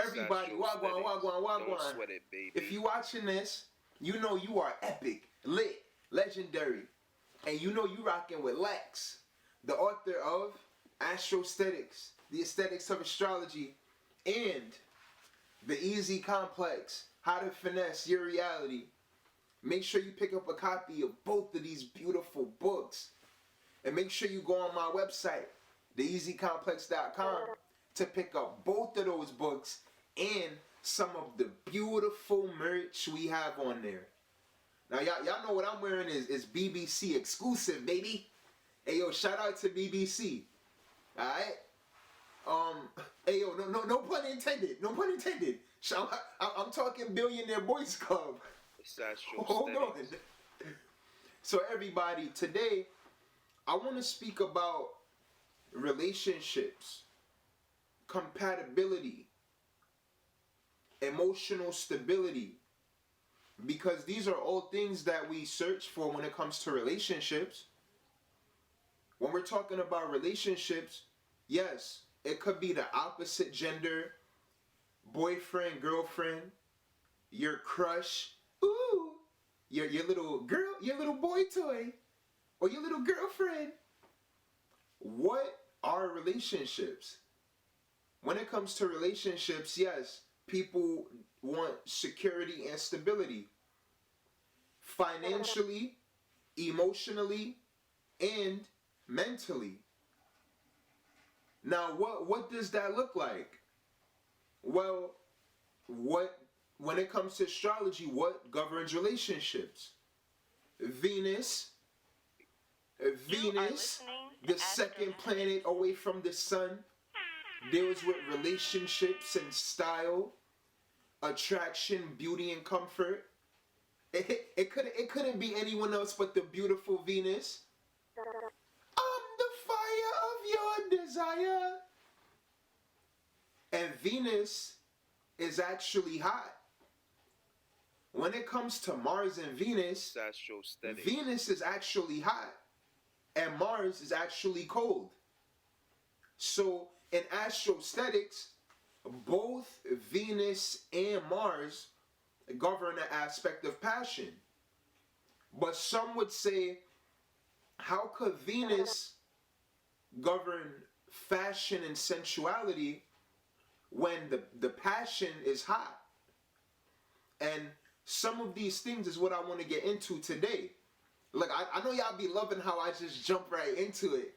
Everybody, wagwan, wagwan, Don't wagwan. sweat it, baby. If you watching this, you know you are epic, lit, legendary, and you know you rocking with Lex, the author of Astrosthetics, the aesthetics of astrology, and the Easy Complex, how to finesse your reality. Make sure you pick up a copy of both of these beautiful books. And make sure you go on my website, theeasycomplex.com, to pick up both of those books and some of the beautiful merch we have on there. Now, y'all know what I'm wearing is BBC exclusive, baby. Hey, yo, shout out to BBC. Alright? Hey, yo, no pun intended. No pun intended. I'm talking Billionaire Boys Club. Hold on. So, everybody, today, I want to speak about relationships, compatibility, emotional stability, because these are all things that we search for when it comes to relationships. When we're talking about relationships, yes, it could be the opposite gender, boyfriend, girlfriend, your crush, ooh, your little girl, your little boy toy, or your little girlfriend. What are relationships? When it comes to relationships, yes, people want security and stability. Financially, emotionally, and mentally. Now, what does that look like? Well, when it comes to astrology, what governs relationships? Venus, the second planet away from the sun, deals with relationships and style, attraction, beauty, and comfort. It couldn't be anyone else but the beautiful Venus. I'm the fire of your desire. And Venus is actually hot. When it comes to Mars and Venus, Venus is actually hot and Mars is actually cold. So in astrosthetics, both Venus and Mars govern an aspect of passion. But some would say, how could Venus govern fashion and sensuality when the passion is hot? And some of these things is what I want to get into today. Look, I know y'all be loving how I just jump right into it.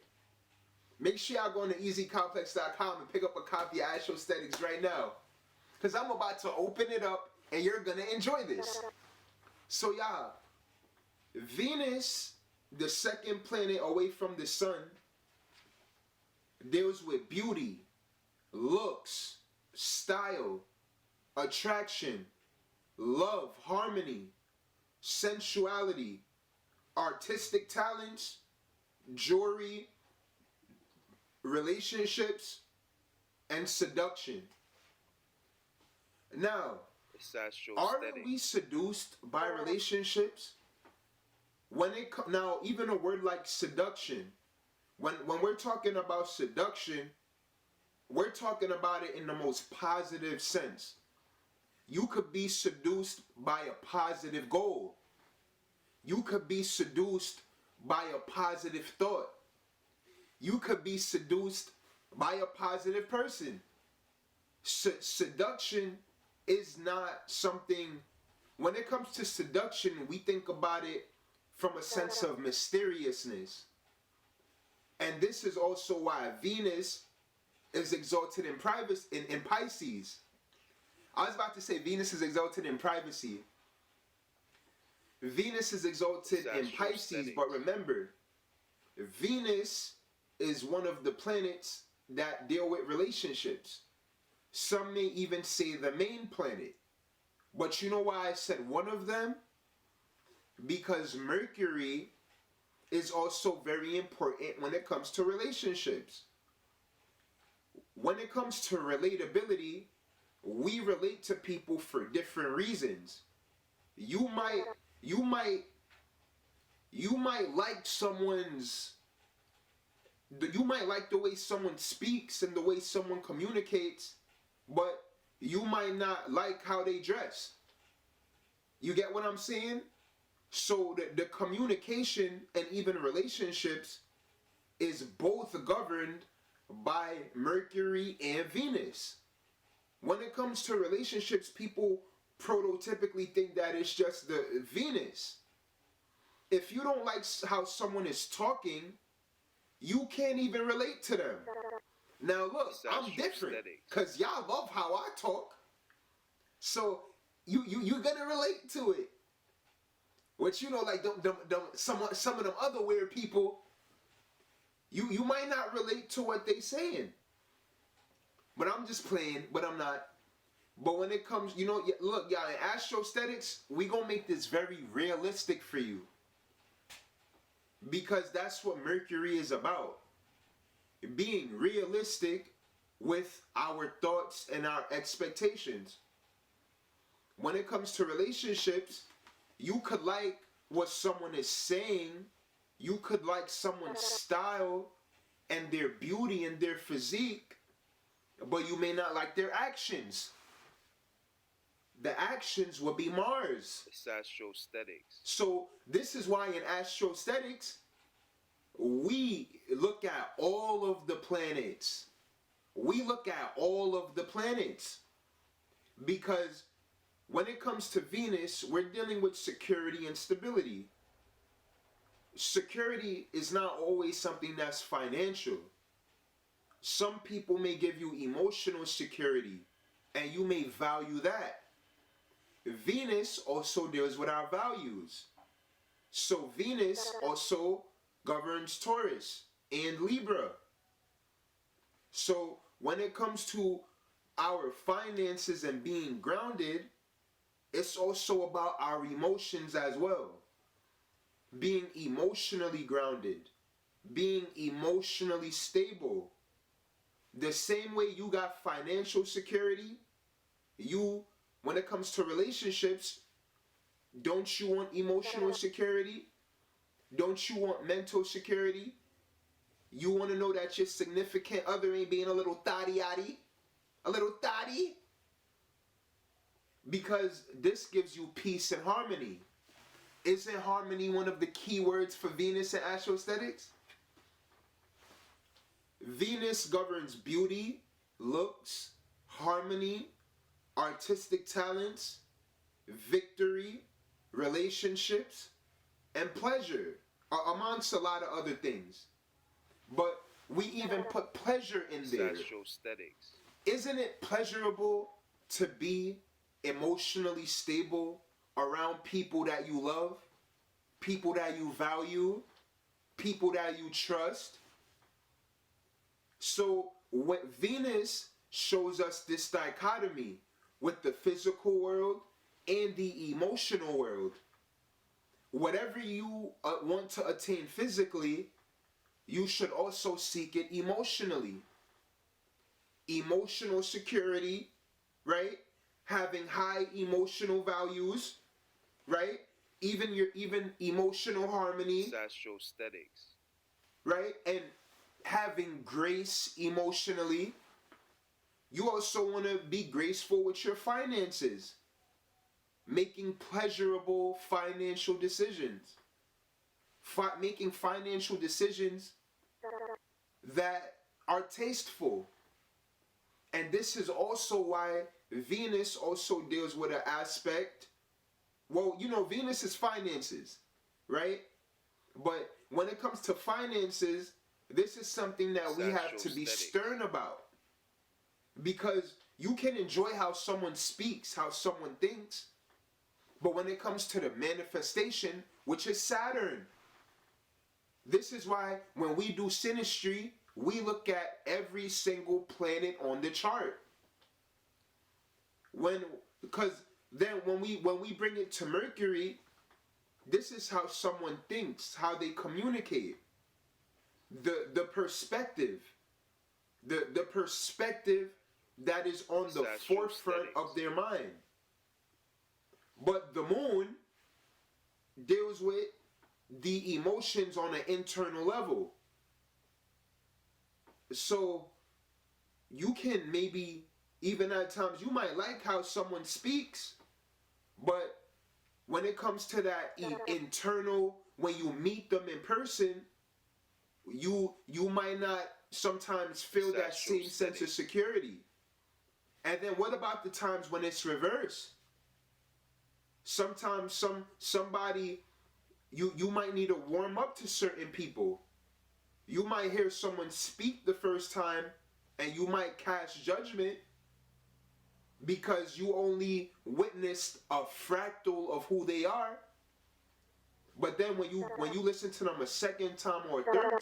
Make sure y'all go on to easycomplex.com and pick up a copy of Astrosthetics right now, because I'm about to open it up and you're going to enjoy this. So y'all, Venus, the second planet away from the sun, deals with beauty, looks, style, attraction, love, harmony, sensuality, artistic talents, jewelry, relationships, and seduction. Now, aren't we seduced by relationships? Now, even a word like seduction, when we're talking about seduction, we're talking about it in the most positive sense. You could be seduced by a positive goal. You could be seduced by a positive thought. You could be seduced by a positive person. Seduction is not something, when it comes to seduction, we think about it from a sense of mysteriousness. And this is also why Venus is exalted in Pisces. I was about to say Venus is exalted in privacy. Venus is exalted in Pisces, but remember, Venus is one of the planets that deal with relationships. Some may even say the main planet. But you know why I said one of them? Because Mercury is also very important when it comes to relationships. When it comes to relatability, we relate to people for different reasons. You might like someone's, you might like the way someone speaks and the way someone communicates, but You might not like how they dress. You get what I'm saying? So the communication and even relationships is both governed by Mercury and Venus. When it comes to relationships, people prototypically think that it's just the Venus. If you don't like how someone is talking, you can't even relate to them. Now look, I'm different because y'all love how I talk. So you're gonna relate to it. Which, you know, like some of them other weird people, you might not relate to what they saying. But I'm just playing, but I'm not. But when it comes, you know, look, y'all, in astrosthetics, we gonna make this very realistic for you. Because that's what Mercury is about. Being realistic with our thoughts and our expectations. When it comes to relationships, you could like what someone is saying. You could like someone's style and their beauty and their physique, but you may not like their actions. The actions will be Mars. It's astrosthetics. So this is why in astrosthetics, we look at all of the planets. We look at all of the planets. Because when it comes to Venus, we're dealing with security and stability. Security is not always something that's financial. Some people may give you emotional security, and you may value that. Venus also deals with our values. So Venus also governs Taurus and Libra. So when it comes to our finances and being grounded, it's also about our emotions as well. Being emotionally grounded, being emotionally stable. The same way you got financial security, when it comes to relationships, don't you want emotional security? Don't you want mental security? You want to know that your significant other ain't being a little thotty-yotty? A little thotty? Because this gives you peace and harmony. Isn't harmony one of the key words for Venus and astrosthetics? Venus governs beauty, looks, harmony, artistic talents, victory, relationships, and pleasure, amongst a lot of other things. But we even put pleasure in there. Astrosthetics. Isn't it pleasurable to be emotionally stable around people that you love, people that you value, people that you trust? So what Venus shows us this dichotomy with the physical world and the emotional world. Whatever you want to attain physically, you should also seek it emotionally. Emotional security, right? Having high emotional values, right? Even emotional harmony. Astrosthetics. Right? And having grace emotionally. You also want to be graceful with your finances. Making pleasurable financial decisions. Making financial decisions that are tasteful. And this is also why Venus also deals with an aspect. Well, you know, Venus is finances, right? But when it comes to finances, this is something that we have to be stern about. Because you can enjoy how someone speaks, how someone thinks. But when it comes to the manifestation, which is Saturn, this is why when we do synastry, we look at every single planet on the chart. Because then when we bring it to Mercury, this is how someone thinks, how they communicate. The perspective. The perspective that is on the forefront of their mind. But the moon deals with the emotions on an internal level. So you can maybe Even at times you might like how someone speaks, but when it comes to that internal, when you meet them in person, you might not sometimes feel that same sense of security. And then what about the times when it's reversed? Sometimes somebody you might need to warm up to certain people. You might hear someone speak the first time and you might cast judgment because you only witnessed a fractal of who they are. But then when you listen to them a second time or a third